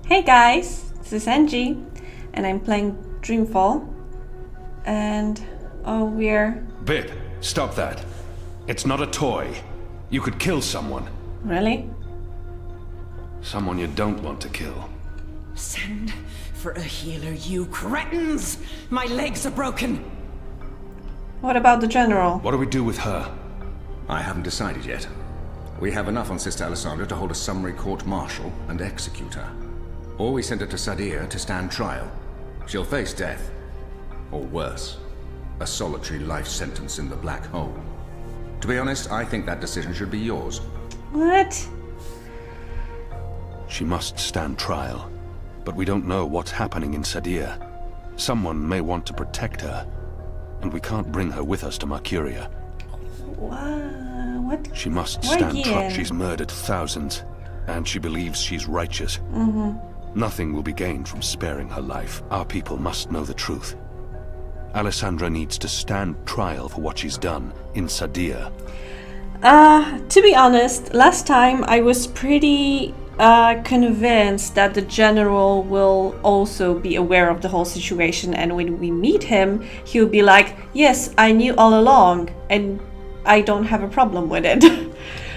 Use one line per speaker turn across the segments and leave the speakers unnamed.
Hey guys, this is Angie, and I'm playing Dreamfall. And we're...
Bip, stop that. It's not a toy. You could kill someone.
Really?
Someone you don't want to kill.
Send for a healer, you cretins! My legs are broken!
What about the General?
What do we do with her?
I haven't decided yet. We have enough on Sister Alessandra to hold a summary court-martial and execute her. Or we send her to Sadir to stand trial. She'll face death. Or worse, a solitary life sentence in the black hole. To be honest, I think that decision should be yours.
What?
She must stand trial. But we don't know what's happening in Sadir. Someone may want to protect her. And we can't bring her with us to Mercuria.
What?
She must
Why
stand trial.
again?
She's murdered thousands. And she believes she's righteous. Nothing will be gained from sparing her life. Our people must know the truth. Alessandra needs to stand trial for what she's done in Sadir.
To be honest, last time I was pretty convinced that the General will also be aware of the whole situation, and when we meet him, he'll be like, yes, I knew all along, and I don't have a problem with it.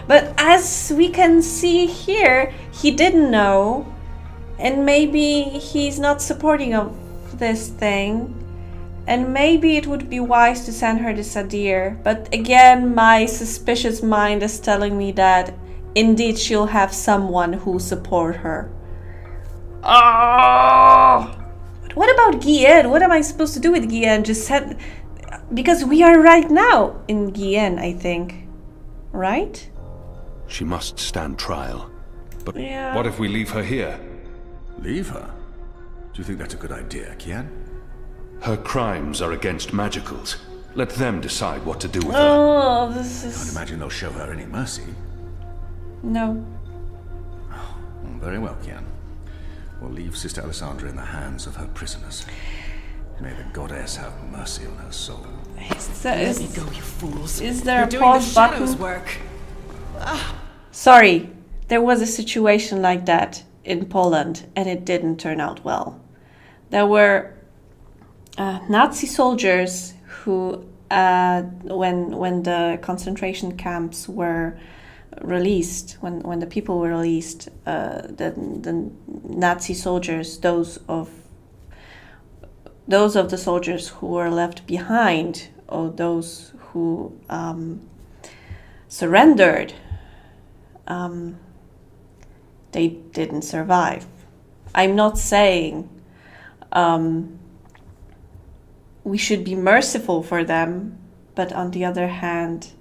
But as we can see here, he didn't know, and maybe he's not supporting of this thing. And maybe it would be wise to send her to Sadir. But again, my suspicious mind is telling me that indeed she'll have someone who support her. Oh! What about Guillen? What am I supposed to do with Guillen? Just send... Because we are right now in Guillen, I think. Right?
She must stand trial. But
Yeah.
what if we leave her here?
Leave her? Do you think that's a good idea, Kian?
Her crimes are against magicals. Let them decide what to do with her.
Oh, this
Can't
is...
imagine they'll show her any mercy.
No.
Very well, Kian. We'll leave Sister Alessandra in the hands of her prisoners. May the goddess have mercy on her soul.
Let me go, you fools.
Is there
You're
a
doing
pause
the shadows
button?
work.
Sorry, there was a situation like that in Poland, and it didn't turn out well. There were Nazi soldiers who, when the concentration camps were released, when the people were released, the Nazi soldiers, those of the soldiers who were left behind, or those who surrendered, they didn't survive. I'm not saying we should be merciful for them, but on the other hand,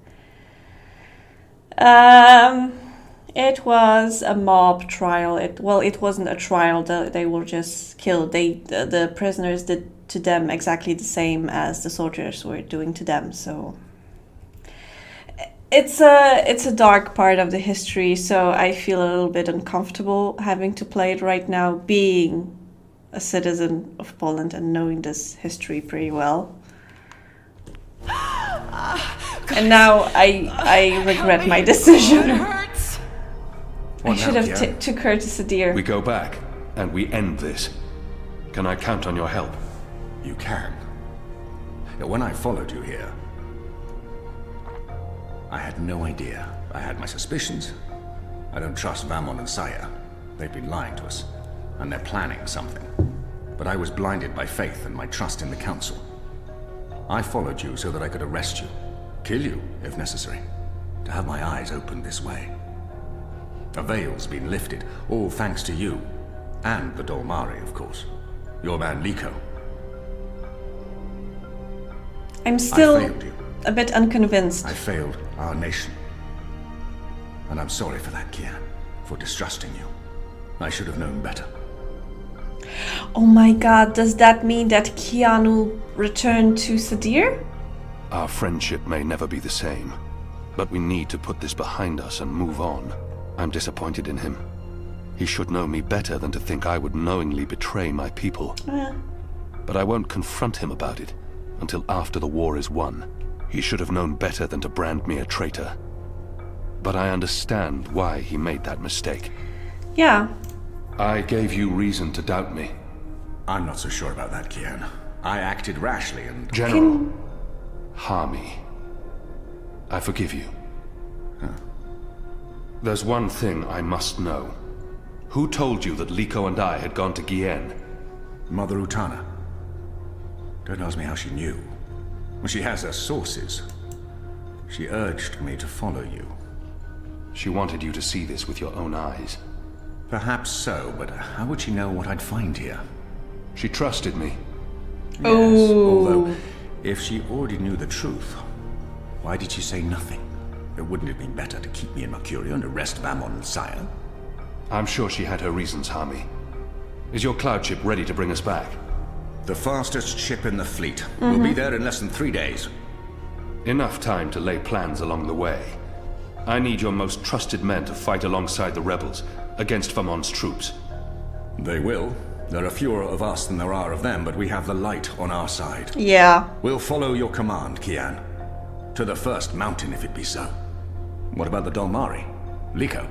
it was a mob trial. It wasn't a trial. They were just killed. The prisoners did to them exactly the same as the soldiers were doing to them. So it's a dark part of the history. So I feel a little bit uncomfortable having to play it right now, being a citizen of Poland and knowing this history pretty well. And now I regret my decision.
It hurts.
I
What
should
now,
have
Kian?
took her to Sadir.
We go back, and we end this. Can I count on your help?
You can. When I followed you here, I had no idea. I had my suspicions. I don't trust Vamon and Saya. They've been lying to us, and they're planning something. But I was blinded by faith and my trust in the Council. I followed you so that I could arrest you, kill you, if necessary, to have my eyes opened this way. A veil's been lifted, all thanks to you, and the Dolmari, of course. Your man Liko.
I'm still
failed you.
a bit unconvinced.
I failed our nation. And I'm sorry for that, Kian, for distrusting you. I should have known better.
Oh my god, does that mean that Keanu returned to Sadir?
Our friendship may never be the same, but we need to put this behind us and move on. I'm disappointed in him. He should know me better than to think I would knowingly betray my people. But I won't confront him about it until after the war is won. He should have known better than to brand me a traitor. But I understand why he made that mistake.
Yeah,
I gave you reason to doubt me.
I'm not so sure about that, Kian. I acted rashly and...
General Hami, I forgive you. There's one thing I must know. Who told you that Liko and I had gone to Gien?
Mother Utana. Don't ask me how she knew. Well, she has her sources. She urged me to follow you.
She wanted you to see this with your own eyes.
Perhaps so, but how would she know what I'd find here?
She trusted me.
Yes,
Oh.
although, if she already knew the truth, why did she say nothing? Wouldn't it be better to keep me in Mercuria and arrest Vamon and Sire?
I'm sure she had her reasons, Hami. Is your cloud ship ready to bring us back?
The fastest ship in the fleet. We'll be there in less than 3 days.
Enough time to lay plans along the way. I need your most trusted men to fight alongside the rebels, against Vamon's troops.
They will. There are fewer of us than there are of them, but we have the light on our side.
Yeah.
We'll follow your command, Kian. To the first mountain, if it be so. What about the Dolmari? Liko?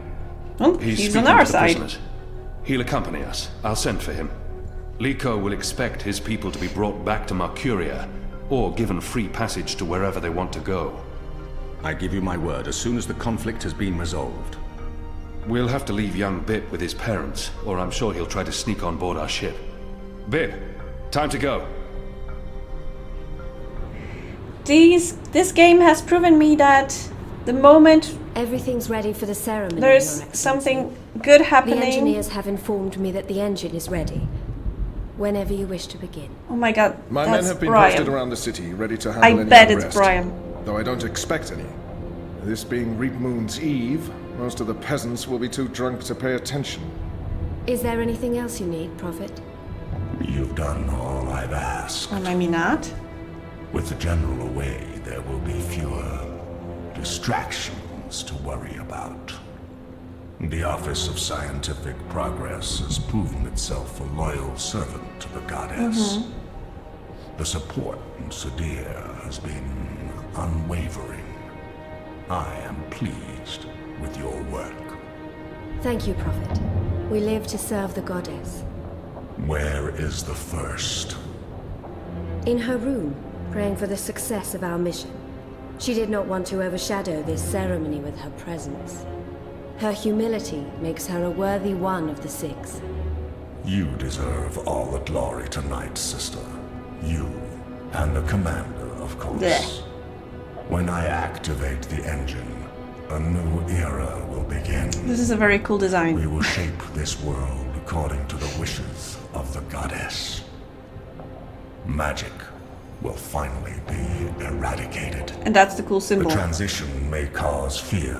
Oh,
He's
he's
speaking
on our
to the
side.
prisoners. He'll accompany us. I'll send for him. Liko will expect his people to be brought back to Mercuria, or given free passage to wherever they want to go.
I give you my word, as soon as the conflict has been resolved.
We'll have to leave young Bip with his parents, or I'm sure he'll try to sneak on board our ship. Bip, time to go.
This game has proven me that the moment
Everything's ready for the ceremony, Your
there's
Excellency.
something good
The
happening.
engineers have informed me that the engine is ready. Whenever you wish to begin.
Oh my god,
My
that's
men have been
Brian.
posted around the city, ready to
I
handle any
bet it's
unrest.
Brian.
Though I don't expect any. This being Reap Moon's Eve, most of the peasants will be too drunk to pay attention.
Is there anything else you need, Prophet?
You've done all I've asked.
Or maybe not.
With the General away, there will be fewer distractions to worry about. The Office of Scientific Progress has proven itself a loyal servant to the goddess. The support in Sadir has been unwavering. I am pleased with your work.
Thank you, Prophet. We live to serve the goddess.
Where is the first?
In her room, praying for the success of our mission. She did not want to overshadow this ceremony with her presence. Her humility makes her a worthy one of the six.
You deserve all the glory tonight, sister. You and the commander, of course.
Blech.
When I activate the engine, a new era will begin.
This is a very cool
We
design.
will shape this world according to the wishes of the goddess. Magic will finally be eradicated.
And that's the cool
The
symbol.
transition may cause fear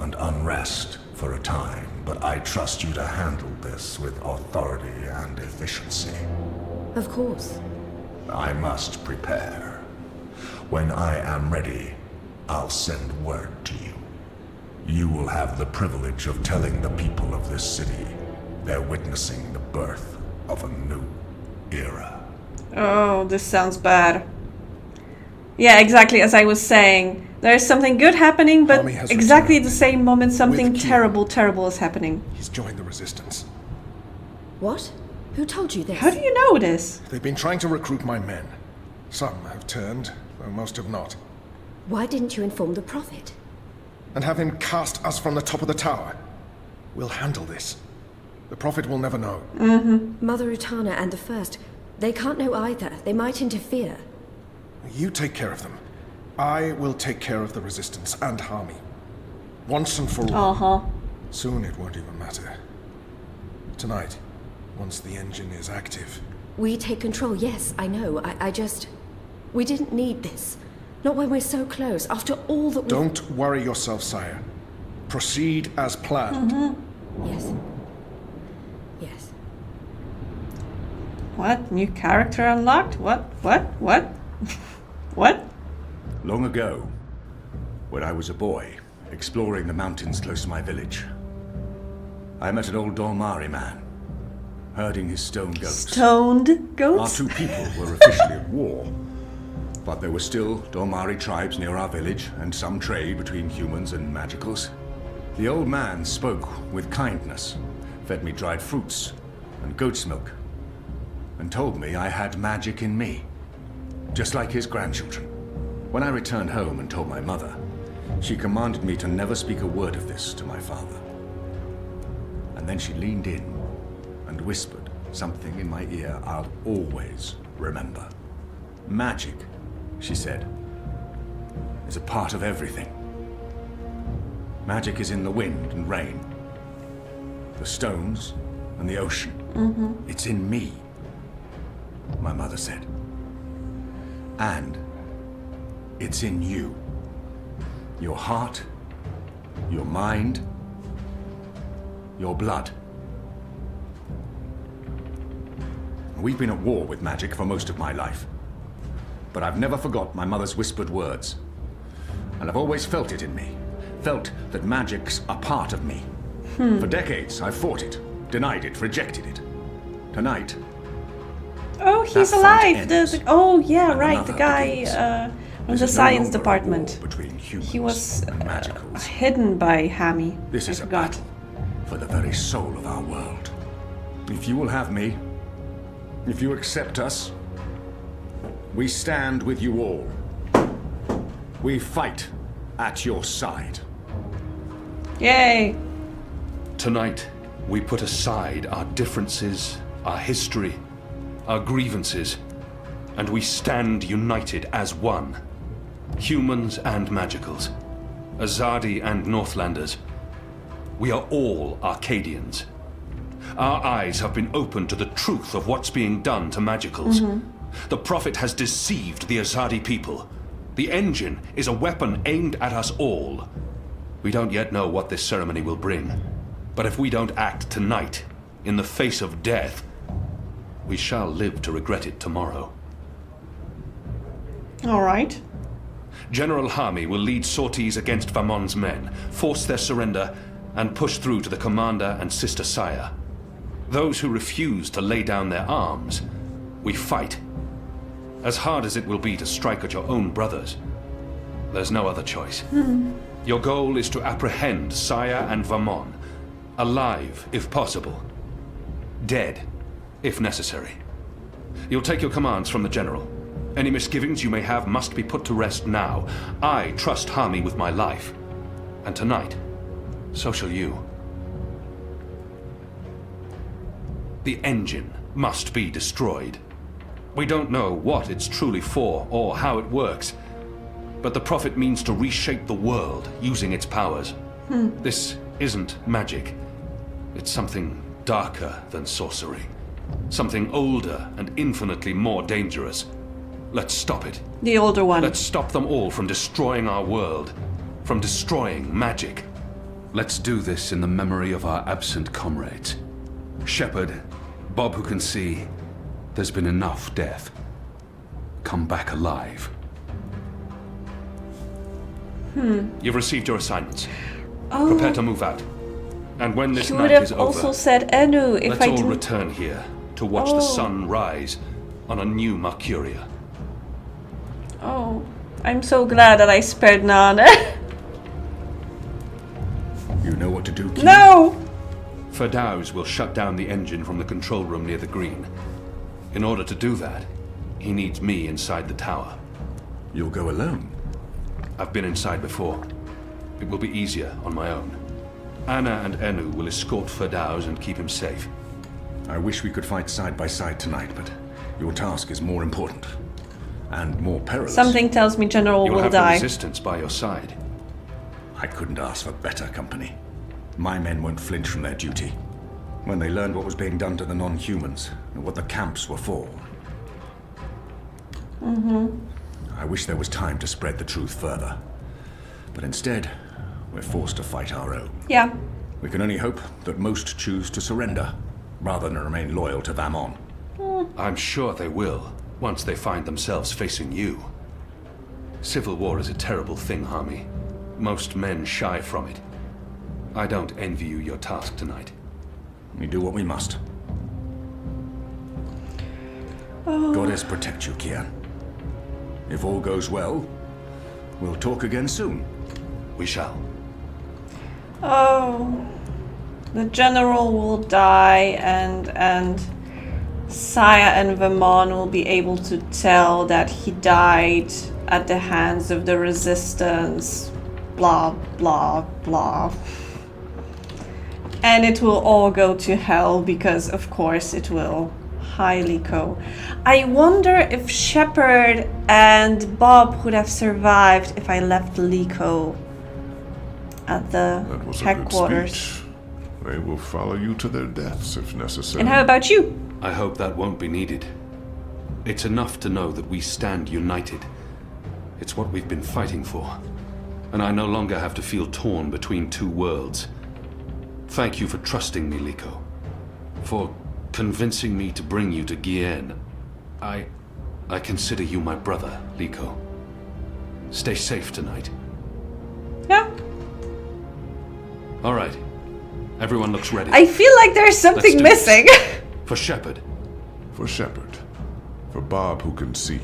and unrest for a time, but I trust you to handle this with authority and efficiency.
Of course.
I must prepare. When I am ready, I'll send word to you. You will have the privilege of telling the people of this city they're witnessing the birth of a new era.
Oh, this sounds bad. Yeah, exactly as I was saying. There's something good happening, but
Hami has
exactly at
returned.
the same moment something
With Q.
terrible is happening.
He's joined the resistance.
What? Who told you this?
How do you know this?
They've been trying to recruit my men. Some have turned, though most have not.
Why didn't you inform the Prophet?
And have him cast us from the top of the tower. We'll handle this. The Prophet will never know.
Mother Utana and the First, they can't know either. They might interfere.
You take care of them. I will take care of the resistance and Hami. Once and for all.
Uh-huh.
Soon it won't even matter. Tonight, once the engine is active.
We take control, yes, I know. I just... We didn't need this. Not when we're so close, after all that we...
Don't worry yourself, sire. Proceed as planned.
Yes. Yes.
What? New character unlocked? What? What?
Long ago, when I was a boy, exploring the mountains close to my village, I met an old Dolmari man, herding his stone goats.
Stoned
Our
goats?
two people were officially at war, but there were still Dolmari tribes near our village, and some trade between humans and magicals. The old man spoke with kindness, fed me dried fruits and goat's milk, and told me I had magic in me, just like his grandchildren. When I returned home and told my mother, she commanded me to never speak a word of this to my father. And then she leaned in and whispered something in my ear I'll always remember. Magic, she said, is a part of everything. Magic is in the wind and rain, the stones and the ocean. It's in me, my mother said. And it's in you. Your heart, your mind, your blood. We've been at war with magic for most of my life. But I've never forgot my mother's whispered words. And I've always felt it in me. Felt that magic's a part of me. For decades, I've fought it, denied it, rejected it. Tonight...
Oh, he's
that fight
alive!
ends,
Oh, yeah,
and
right, the
another
guy
begins.
from
This
the
is no
science
longer a
department.
war between humans
He was
and magicals.
hidden by Hami.
This
I
is a
forgot.
battle for the very soul of our world. If you will have me, if you accept us, we stand with you all. We fight at your side.
Yay!
Tonight, we put aside our differences, our history, our grievances, and we stand united as one. Humans and magicals, Azadi and Northlanders. We are all Arcadians. Our eyes have been opened to the truth of what's being done to magicals. The Prophet has deceived the Azadi people. The engine is a weapon aimed at us all. We don't yet know what this ceremony will bring. But if we don't act tonight, in the face of death, we shall live to regret it tomorrow.
Alright.
General Hami will lead sorties against Vamon's men, force their surrender, and push through to the commander and Sister Saya. Those who refuse to lay down their arms, we fight. As hard as it will be to strike at your own brothers, there's no other choice. Your goal is to apprehend Saya and Vamon, alive if possible, dead if necessary. You'll take your commands from the General. Any misgivings you may have must be put to rest now. I trust Hami with my life. And tonight, so shall you. The engine must be destroyed. We don't know what it's truly for or how it works, but the Prophet means to reshape the world using its powers. This isn't magic. It's something darker than sorcery. Something older and infinitely more dangerous. Let's stop it.
The older one.
Let's stop them all from destroying our world, from destroying magic. Let's do this in the memory of our absent comrades. Shepard, Bob who can see, there's been enough death. Come back alive. You've received your assignments. Prepare to move out. And when this
He
night
would
is
have
over,
also said Anu if
let's
I
all
didn't.
return here to watch the sun rise on a new Mercuria.
Oh, I'm so glad that I spared Nana.
You know what to do, Key?
No!
Ferdows will shut down the engine from the control room near the green. In order to do that, he needs me inside the tower.
You'll go alone.
I've been inside before. It will be easier on my own. Anna and Enu will escort Ferdows and keep him safe.
I wish we could fight side by side tonight, but your task is more important. And more perilous.
Something tells me General
You'll
will
have the
die.
resistance by your side.
I couldn't ask for better company. My men won't flinch from their duty. When they learned what was being done to the non-humans, and what the camps were for. I wish there was time to spread the truth further. But instead, we're forced to fight our own.
Yeah.
We can only hope that most choose to surrender, rather than remain loyal to Vamon.
I'm sure they will, once they find themselves facing you. Civil war is a terrible thing, Hami. Most men shy from it. I don't envy you your task tonight.
We do what we must. Goddess protect you, Kian. If all goes well, we'll talk again soon.
We shall.
Oh. The general will die, and Saya and Vamon will be able to tell that he died at the hands of the resistance. Blah, blah, blah. And it will all go to hell because, of course, it will. Hi, Liko. I wonder if Shepard and Bob would have survived if I left Liko at the
That was
headquarters.
a good speech. They will follow you to their deaths if necessary.
And how about you?
I hope that won't be needed. It's enough to know that we stand united. It's what we've been fighting for. And I no longer have to feel torn between two worlds. Thank you for trusting me, Liko. For convincing me to bring you to Gien. I consider you my brother, Liko. Stay safe tonight.
Yeah.
All right. Everyone looks ready.
I feel like there's something
Let's do
missing.
For Shepard.
For Shepard. For Bob who can see.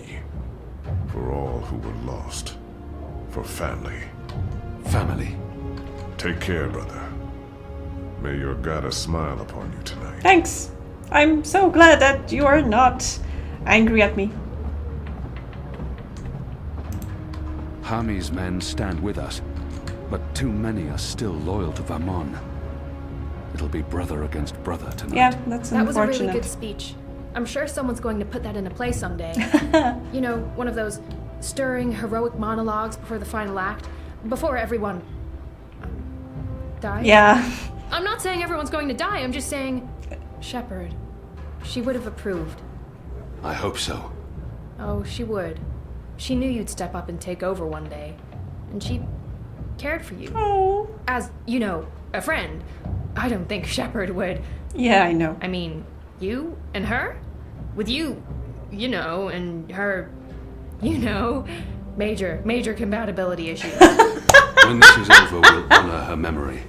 For all who were lost. For family.
Family.
Take care, brother. May your goddess smile upon you tonight.
Thanks. I'm so glad that you are not angry at me.
Hami's men stand with us, but too many are still loyal to Vamon. It'll be brother against brother tonight.
Yeah, that's
That was a
unfortunate.
really good speech. I'm sure someone's going to put that into play someday. You know, one of those stirring, heroic monologues before the final act, before everyone dies.
Yeah.
I'm not saying everyone's going to die, I'm just saying, Shepard, she would have approved.
I hope so.
Oh, she would. She knew you'd step up and take over one day. And she cared for you.
Oh.
As, you know, a friend. I don't think Shepard would.
Yeah, I know.
I mean, you and her? With you, you know, and her, you know, major compatibility issues.
When this is over, we'll honor her memory.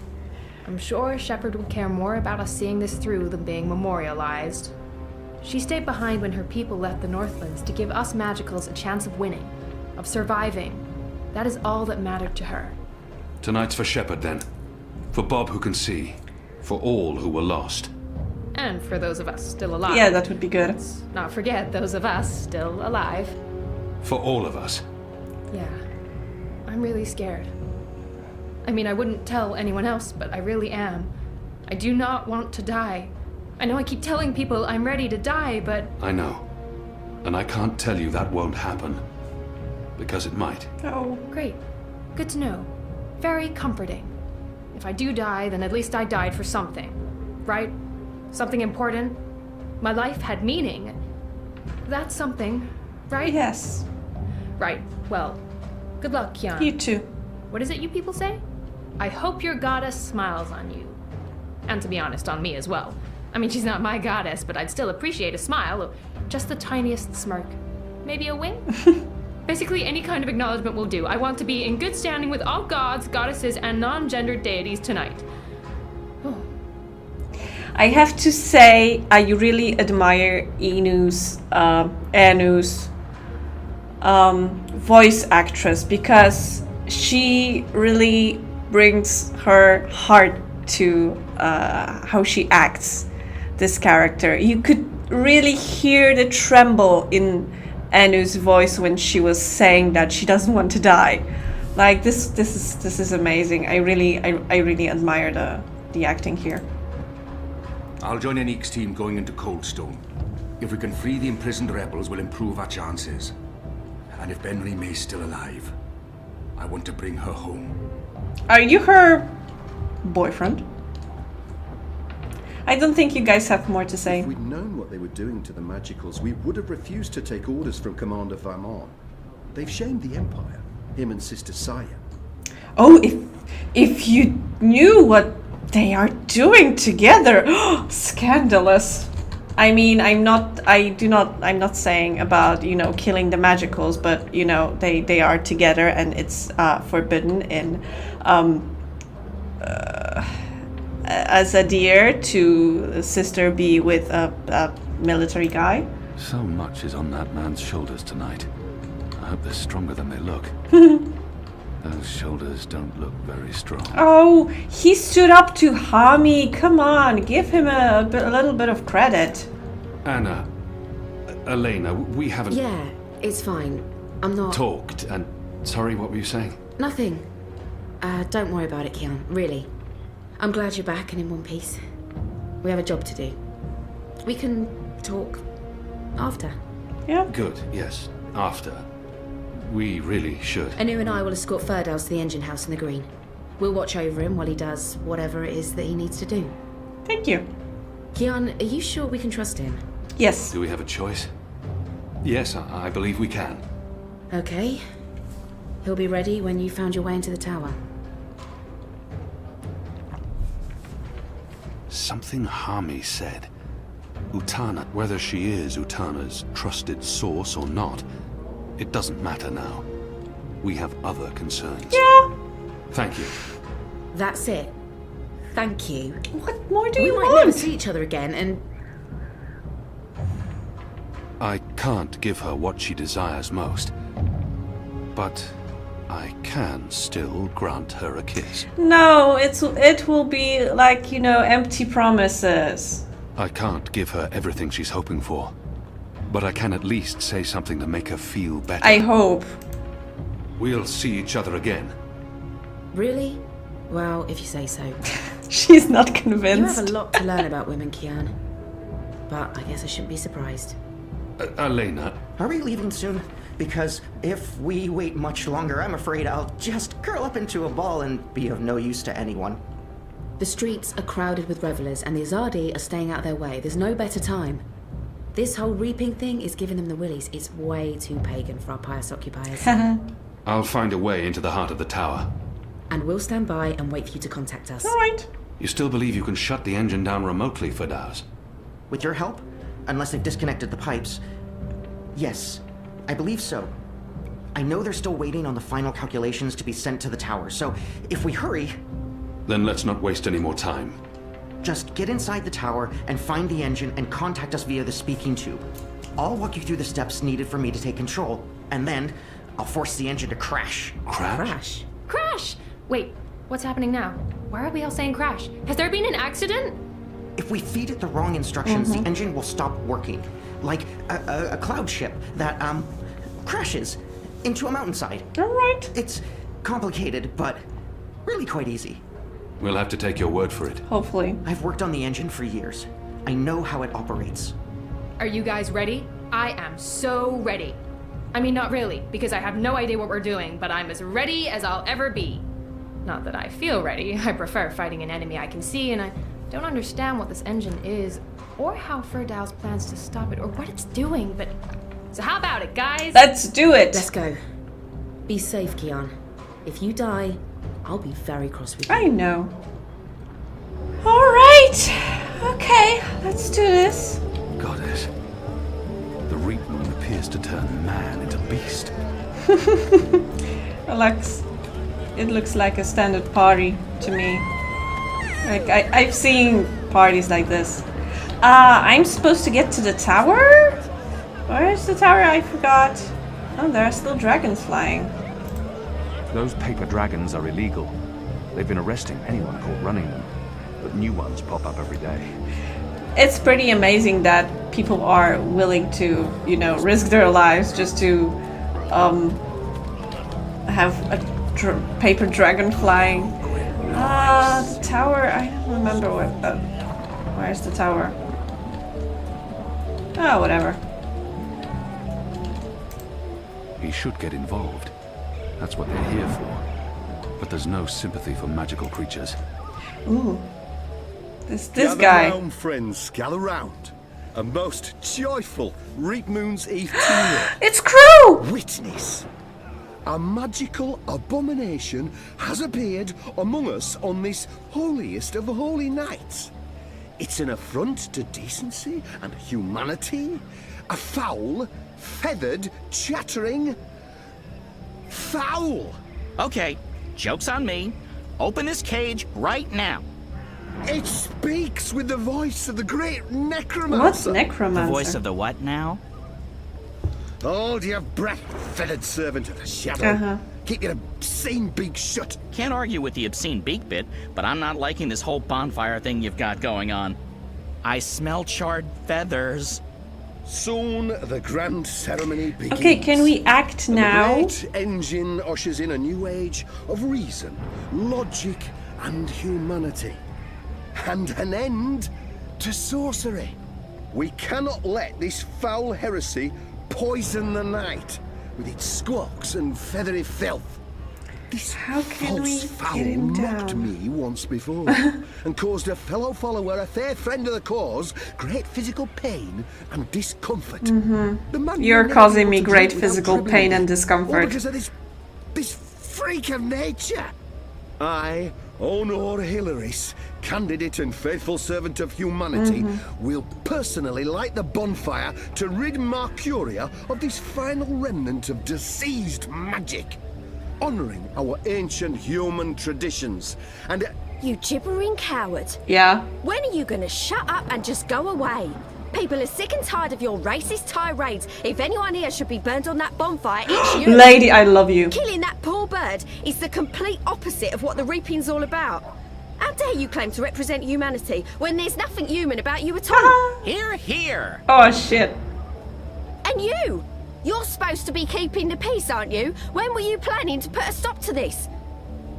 I'm sure Shepard would care more about us seeing this through than being memorialized. She stayed behind when her people left the Northlands to give us Magicals a chance of winning, of surviving. That is all that mattered to her.
Tonight's for Shepard, then. For Bob who can see. For all who were lost.
And for those of us still alive.
Yeah, that would be good.
Let's not forget those of us still alive.
For all of us.
Yeah. I'm really scared. I mean, I wouldn't tell anyone else, but I really am. I do not want to die. I know I keep telling people I'm ready to die, but...
I know. And I can't tell you that won't happen. Because it might.
Oh.
Great. Good to know. Very comforting. If I do die, then at least I died for something. Right? Something important. My life had meaning. That's something, right?
Yes.
Right. Well, good luck, Kian.
You too.
What is it you people say? I hope your goddess smiles on you. And to be honest, on me as well. I mean, she's not my goddess, but I'd still appreciate a smile. Just the tiniest smirk. Maybe a wink? Basically, any kind of acknowledgement will do. I want to be in good standing with all gods, goddesses, and non-gendered deities tonight. Oh.
I have to say, I really admire Anu's voice actress because she really brings her heart to how she acts this character. You could really hear the tremble in Anu's voice when she was saying that she doesn't want to die. Like this is amazing. I really admire the acting here.
I'll join Enique's team going into Coldstone. If we can free the imprisoned rebels, we'll improve our chances. And if Benry May's still alive, I want to bring her home.
Are you her boyfriend? I don't think you guys have more to say.
If we'd known what they were doing to the Magicals, we would have refused to take orders from Commander Vamon. They've shamed the Empire, him and Sister Saya.
Oh, if you knew what they are doing together, scandalous. I mean, I'm not saying about, killing the Magicals, but, they are together and it's forbidden in, as a deer to sister be with a military guy.
So much is on that man's shoulders tonight. I hope they're stronger than they look. Those shoulders don't look very strong.
Oh, he stood up to Hami. Come on, give him a little bit of credit.
Anna, Elena, we haven't
Yeah, it's fine. I'm not...
talked, and sorry, what were you saying?
Nothing. Don't worry about it, Kian. Really. I'm glad you're back and in one piece. We have a job to do. We can talk after.
Yeah.
Good, yes, after. We really should.
Anu and I will escort Ferdows to the engine house in the green. We'll watch over him while he does whatever it is that he needs to do.
Thank you.
Kian, are you sure we can trust him?
Yes.
Do we have a choice? Yes, I believe we can.
Okay. He'll be ready when you found your way into the tower.
Something Hami said. Utana, whether she is Utana's trusted source or not, it doesn't matter now. We have other concerns.
Yeah.
Thank you.
That's it. Thank you.
What more do
We
you
might
want?
never see each other again, and
I can't give her what she desires most, but I can still grant her a kiss.
No, it will be like, you know, empty promises.
I can't give her everything she's hoping for, but I can at least say something to make her feel better.
I hope.
We'll see each other again.
really? Well, if you say so.
She's not
You have
convinced.
a lot to learn about women, Kian. But I guess I shouldn't be surprised.
Elena,
Are we leaving soon? Because if we wait much longer, I'm afraid I'll just curl up into a ball and be of no use to anyone.
The streets are crowded with revelers, and the Azadi are staying out their way. There's no better time. This whole reaping thing is giving them the willies. It's way too pagan for our pious occupiers.
I'll find a way into the heart of the tower.
And we'll stand by and wait for you to contact us.
All right.
You still believe you can shut the engine down remotely, Ferdows?
With your help? Unless they've disconnected the pipes. Yes, I believe so. I know they're still waiting on the final calculations to be sent to the tower, so if we hurry,
Then let's not waste any more time.
just get inside the tower and find the engine and contact us via the speaking tube. I'll walk you through the steps needed for me to take control, and then I'll force the engine to crash.
Crash?
Crash.
Crash! Wait, what's happening now? Why are we all saying crash? Has there been an accident?
If we feed it the wrong instructions, the engine will stop working. Like a cloud ship that, crashes into a mountainside.
All right.
It's complicated, but really quite easy.
We'll have to take your word for it.
Hopefully.
I've worked on the engine for years. I know how it operates.
Are you guys ready? I am so ready. I mean, not really, because I have no idea what we're doing, but I'm as ready as I'll ever be. Not that I feel ready. I prefer fighting an enemy I can see, and I don't understand what this engine is, or how Ferdows plans to stop it, or what it's doing, but... So how about it, guys?
Let's do it.
Let's go. Be safe, Kian. If you die, I'll be very cross with you.
I know. All right. Okay, let's do this.
Goddess. The Reap Moon appears to turn man into beast.
It looks like a standard party to me. Like I've seen parties like this. I'm supposed to get to the tower? Where is the tower? I forgot. Oh, there are still dragons flying.
Those paper dragons are illegal. They've been arresting anyone caught running them, but new ones pop up every day.
It's pretty amazing that people are willing to, you know, risk their lives just to have a paper dragon flying. The tower. I don't remember what. Where's the tower? Oh, whatever.
He should get involved. That's what they're here for. But there's no sympathy for magical creatures.
Ooh. This
Gather
guy.
round, friends, gather round. A most joyful Reap Moon's Eve tune-up.
It's Crew!
Witness. A magical abomination has appeared among us on this holiest of holy nights. It's an affront to decency and humanity. A foul, feathered, chattering... fowl!
Okay, joke's on me. Open this cage right now.
It speaks with the voice of the great necromancer.
What's necromancer?
The voice of the what now?
Hold your breath, feathered servant of the shadow. Keep your obscene beak shut.
Can't argue with the obscene beak bit, but I'm not liking this whole bonfire thing you've got going on. I smell charred feathers.
Soon the grand ceremony begins.
Okay, can we act now?
The great engine ushers in a new age of reason, logic, and humanity. And an end to sorcery. We cannot let this foul heresy poison the night with its squawks and feathery filth. This false fowl mocked me once before and caused a fellow follower, a fair friend of the cause, great physical pain and discomfort. The man
You're
never
causing
able
me
to
great
do it without
physical
troubling
pain
me,
and
all
discomfort.
because of this freak of nature. I, Honor Hilaris, candidate and faithful servant of humanity, will personally light the bonfire to rid Mercuria of this final remnant of diseased magic, honoring our ancient human traditions. And
You gibbering coward.
Yeah.
When are you gonna shut up and just go away? People are sick and tired of your racist tirades. If anyone here should be burned on that bonfire, it's you.
Lady, I love you.
Killing that poor bird is the complete opposite of what the reaping's all about. How dare you claim to represent humanity when there's nothing human about you at all?
Here, here.
Oh, shit.
And you! You're supposed to be keeping the peace, aren't you? When were you planning to put a stop to this?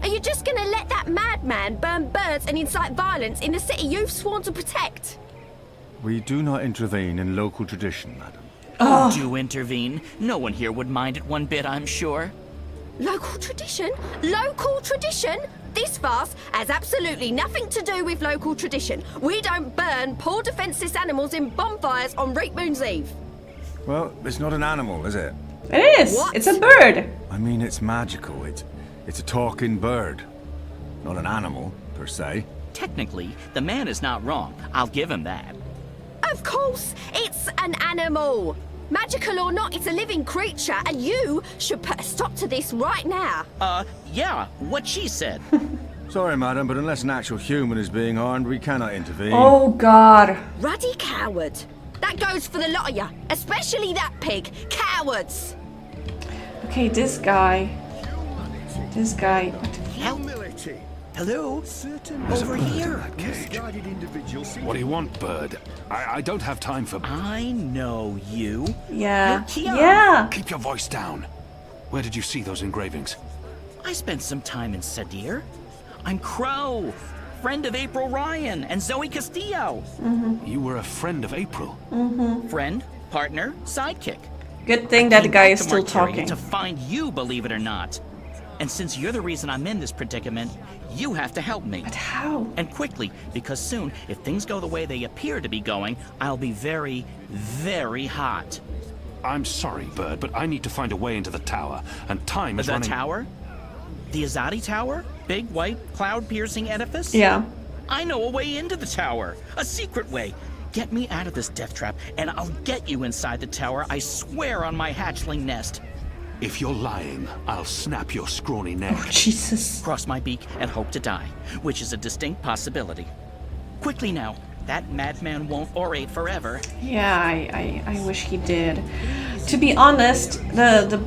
Are you just gonna let that madman burn birds and incite violence in the city you've sworn to protect?
We do not intervene in local tradition, madam.
Oh, do intervene. No one here would mind it one bit, I'm sure.
Local tradition? Local tradition? This farce has absolutely nothing to do with local tradition. We don't burn poor defenseless animals in bonfires on Reap Moon's Eve.
Well, it's not an animal, is it?
It is.
What?
It's a bird.
I mean, it's magical. It's a talking bird. Not an animal, per se.
Technically, the man is not wrong. I'll give him that.
Of course, it's an animal. Magical or not, it's a living creature, and you should put a stop to this right now.
Yeah, what she said.
Sorry, madam, but unless an actual human is being harmed, we cannot intervene.
Oh, God.
Ruddy coward. That goes for the lot of you, especially that pig. Cowards.
Okay, this guy. This guy.
humility.
Hello?
Certain
Over here.
misguided individuals seem
What do you want, bird? I don't have time for...
I know you.
Yeah.
You're Keon.
Yeah.
Keep your voice down. Where did you see those engravings?
I spent some time in Sadir. I'm Crow, friend of April Ryan and Zoe Castillo.
You were a friend of April.
Friend, partner, sidekick.
Good thing that
Came
guy
back
is
to
still
Martyria
talking.
to find you, believe it or not. And since you're the reason I'm in this predicament, you have to help me.
But how?
And quickly, because soon, if things go the way they appear to be going, I'll be very, very hot.
I'm sorry, bird, but I need to find a way into the tower, and time is
The
running...
tower? The Azadi Tower? Big, white, cloud-piercing edifice?
Yeah.
I know a way into the tower. A secret way. Get me out of this death trap, and I'll get you inside the tower, I swear on my hatchling nest.
If you're lying, I'll snap your scrawny neck.
Oh, Jesus.
Cross my beak and hope to die, which is a distinct possibility. Quickly now, that madman won't orate forever.
Yeah, I wish he did. To be honest, the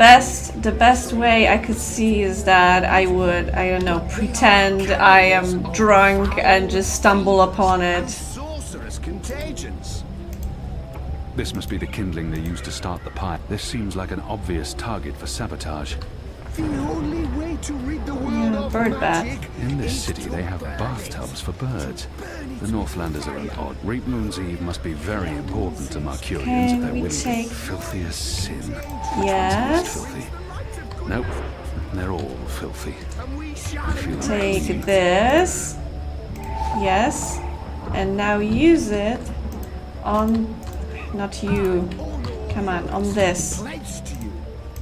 best way I could see is that I would, I don't know, pretend I am drunk and just stumble upon it.
sorcerous contagions.
This must be the kindling they used to start the pyre. This seems like an obvious target for sabotage.
The only way to rid the world
Yeah,
of
bird bath.
magic
In this
is
city,
to
they have
burn
bathtubs
it.
for birds. The Northlanders are an odd. Reap Moon's Eve must be very important to Mercurians
Can
if they're
we
willing
take-
to filthy as sin.
Yes.
Most filthy. Nope, they're all filthy.
And we shall
Take this. Yes. And now use it on... Not you. Come on, on this.
pledge to you,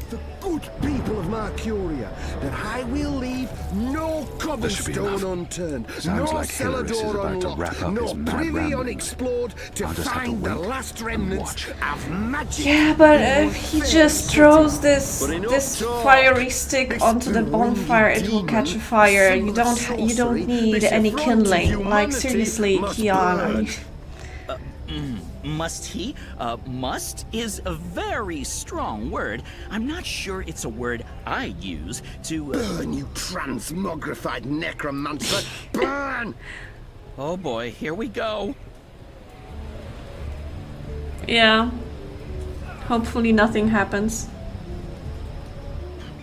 the good people of Mercuria, that I will leave no
There should be
cobblestone
enough.
unturned,
Sounds
no
like
cellar
Hilaris is
door
about to
unlocked,
wrap up
no
his mad
privy
rambling.
unexplored to
I'll just have to
find the
wait
last
and
remnants
watch.
of magic.
Yeah, but
in
if he
fair
just
city.
throws this
But enough
this
talk.
fiery stick
This
onto the bonfire, it will
demon,
catch a fire. You
symbol of
don't
sorcery,
need
this
any
affront to
kindling. Like
humanity
seriously,
must
Keon.
burn.
Must he? Must is a very strong word. I'm not sure it's a word I use to...
Burn, you transmogrified necromancer! Burn!
Oh boy, here we go.
Yeah. Hopefully nothing happens.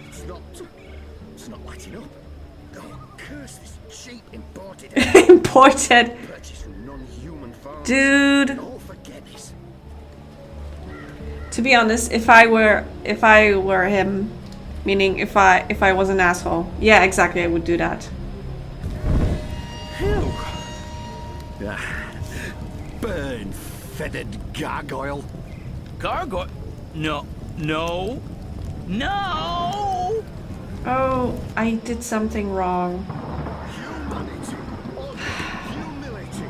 It's not lighting up. Oh, curse this cheap imported...
Imported.
Purchased from non-human farms.
Dude.
Oh, forget this.
To be honest, if I were him, meaning if I was an asshole, yeah, exactly, I would do that.
Phew. Burn, feathered gargoyle.
Gargoyle? No. No. No!
Oh, I did something wrong.
Humanity. Humility.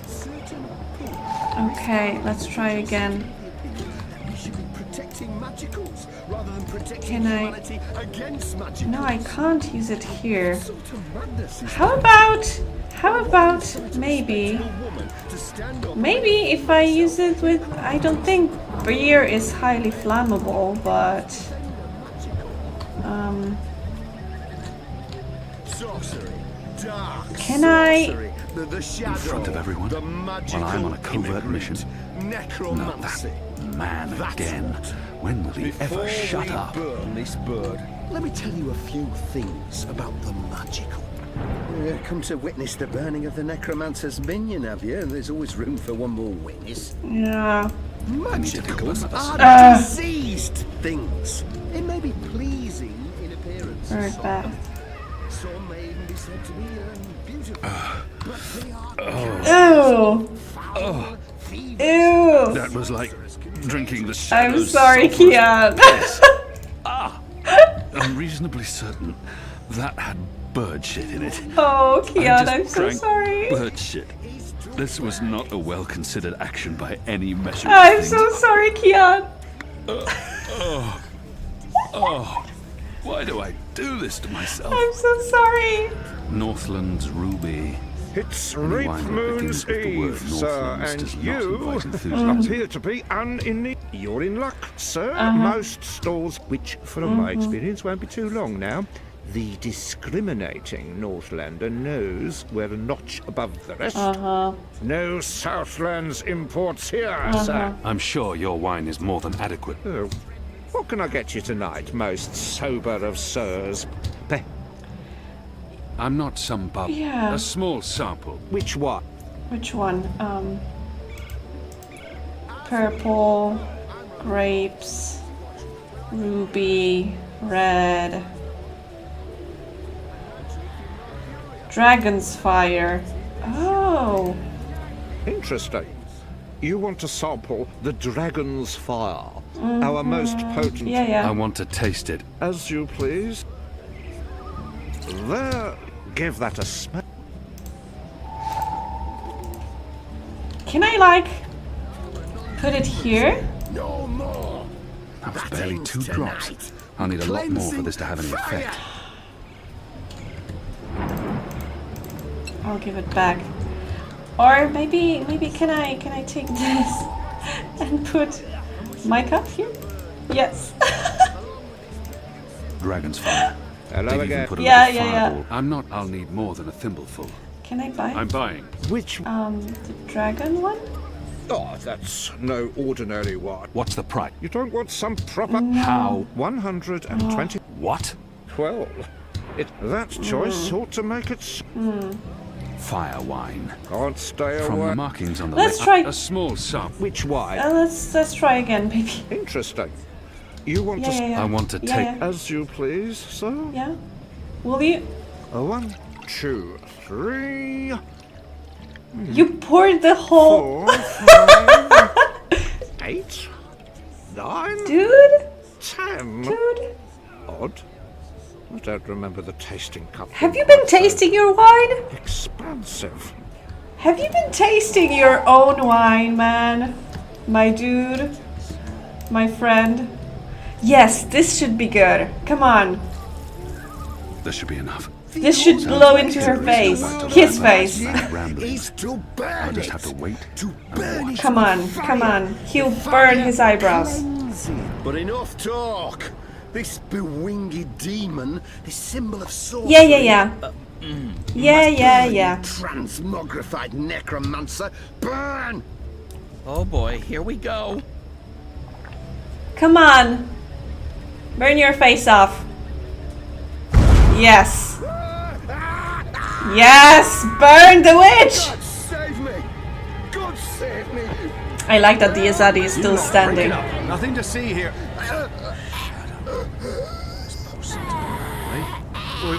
Certain people.
Okay, let's try again.
We should be protecting magicals rather than protecting
Can I-
humanity against magicals.
No, I can't use it here.
What sort of madness is
How about maybe if I use it with, I don't think beer is highly flammable, but
sorcery, dark
can I?
sorcery, the shadow,
In front of everyone?
the
While I'm on a covert mission?
necromancy.
Not that man
That's
again.
what.
When will he
Before
ever shut
we
up?
burn this bird, let me tell you a few things about the magical. Come to witness the burning of the necromancer's minion, have you? There's always room for one more witness.
Yeah.
Magicals
another
are diseased things. It may be pleasing in appearance.
Very bad.
Some may even be said to be beautiful. But they are
Ew.
foul, feeble.
Ew.
That was like drinking the
I'm
shadow's
sorry,
sulphurous-
Kian.
I'm reasonably certain that had bird shit in it.
Oh,
I
Kian,
just
I'm so
drank
sorry.
Bird shit. This was not a well-considered action by any measure. of
I'm
things.
so sorry, Kian.
Oh, why do I do this to myself?
I'm so sorry.
Northland's ruby.
It's
Any
Reap
wine that
Moon's
begins with the word
Eve, sir,
Northlands
and
does not
you
invite enthusiasm.
appear to be You're in luck, sir. Most stalls, which, from my experience, won't be too long now. The discriminating Northlander knows we're a notch above the rest. No Southlands imports here, sir.
I'm sure your wine is more than adequate.
Oh, what can I get you tonight, most sober of sirs?
I'm not some bub.
Yeah.
A small sample.
Which one?
Which one? Purple, grapes, ruby, red, dragon's fire. Oh.
Interesting. You want to sample the Dragon's Fire, our most potent...
Yeah.
I want to taste it.
As you please. There, give that a smell.
Can I, like, put it here?
No more.
That was barely 2 drops. I'll need a lot more for this to have any effect.
I'll give it back. Or maybe can I take this and put my cup here? Yes.
Dragon's fire.
Hello
Maybe
again.
even put a
Yeah,
little
yeah.
fireball. I'll need more than a thimbleful.
Can I buy?
I'm buying.
Which?
The dragon one?
Oh, that's no ordinary one.
What's the price?
You don't want some proper...
How?
120...
What?
Well, that choice ought to make it...
Fire wine.
Can't stay
From the
away.
markings on the
Let's
lip,
try-
a small sample.
Which wine?
Let's try again, baby.
Interesting. You want to...
Yeah.
I want to take...
As you please, sir.
Yeah. Will you?
1, 2, 3...
You poured the whole.
4, 5... 8... 9...
Dude.
10...
Dude.
Odd. I don't remember the tasting cup.
Have you been tasting your wine?
Expansive.
Have you been tasting your own wine, man? My dude. My friend. Yes, this should be good. Come on.
This should be enough.
This should blow into her face. His face.
He's to burn
just have to wait.
Come on, come on. He'll burn his eyebrows.
But enough talk. This bewinged demon, this symbol of sorcery.
Yeah.
Transmogrified necromancer, burn!
Oh boy, here we go.
Come on. Burn your face off. Yes. Yes! Burn the witch!
God save me! God save me!
I like that the Azadi is still standing.
Nothing to see here.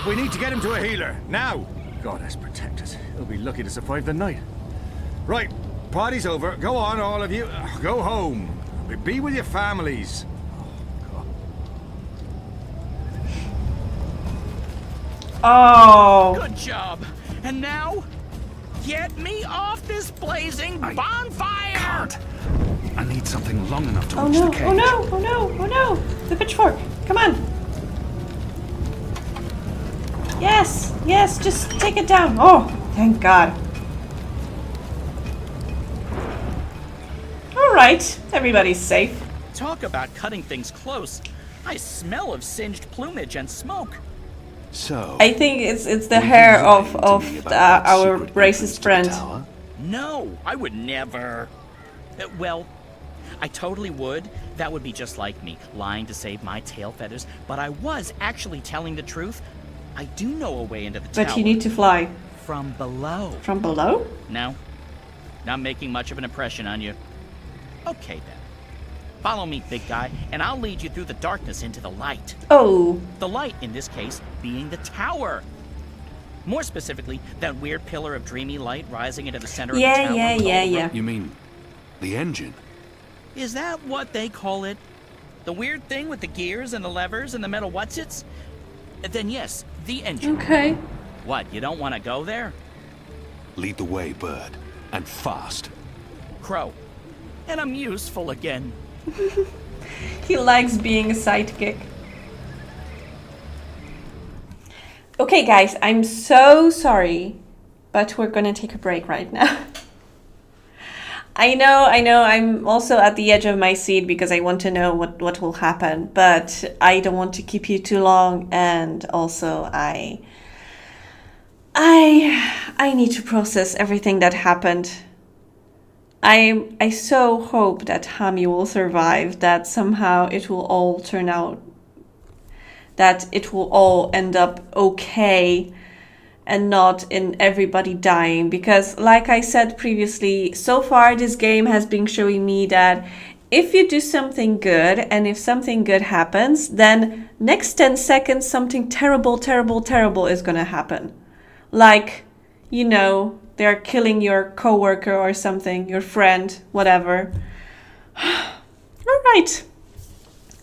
We need to get him to a healer, now! Goddess protect us. He'll be lucky to survive the night. Right, party's over. Go on, all of you. Go home. Be with your families.
Oh.
Good job. And now, get me off this blazing bonfire!
Can't. I need something long enough to
Oh
reach
no,
the cage.
oh no, oh no, oh no! The pitchfork, come on! Yes, yes, just take it down. Oh, thank God. Alright, everybody's safe.
Talk about cutting things close. I smell of singed plumage and smoke.
So,
I think it's the hair of our racist friend.
No, I would never. Well, I totally would. That would be just like me, lying to save my tail feathers. But I was actually telling the truth. I do know a way into the tower.
But you need to fly.
From below.
From below?
No. Not making much of an impression on you. Okay then. Follow me, big guy, and I'll lead you through the darkness into the light.
Oh.
The light, in this case, being the tower. More specifically, that weird pillar of dreamy light rising into the center of the tower.
Yeah.
You mean the engine?
Is that what they call it? The weird thing with the gears and the levers and the metal whatsits? Then yes, the engine.
Okay.
What, you don't want to go there?
Lead the way, Bird. And fast.
Crow. And I'm useful again.
He likes being a sidekick. Okay, guys, I'm so sorry, but we're gonna take a break right now. I know, I'm also at the edge of my seat because I want to know what will happen, but I don't want to keep you too long, and also I need to process everything that happened. I so hope that Hami will survive, that somehow it will all turn out, that it will all end up okay and not in everybody dying. Because like I said previously, so far this game has been showing me that if you do something good and if something good happens, then next 10 seconds something terrible is gonna happen. Like, you know, they're killing your coworker or something, your friend, whatever. All right.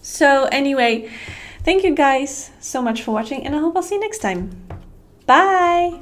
So anyway, thank you guys so much for watching, and I hope I'll see you next time. Bye!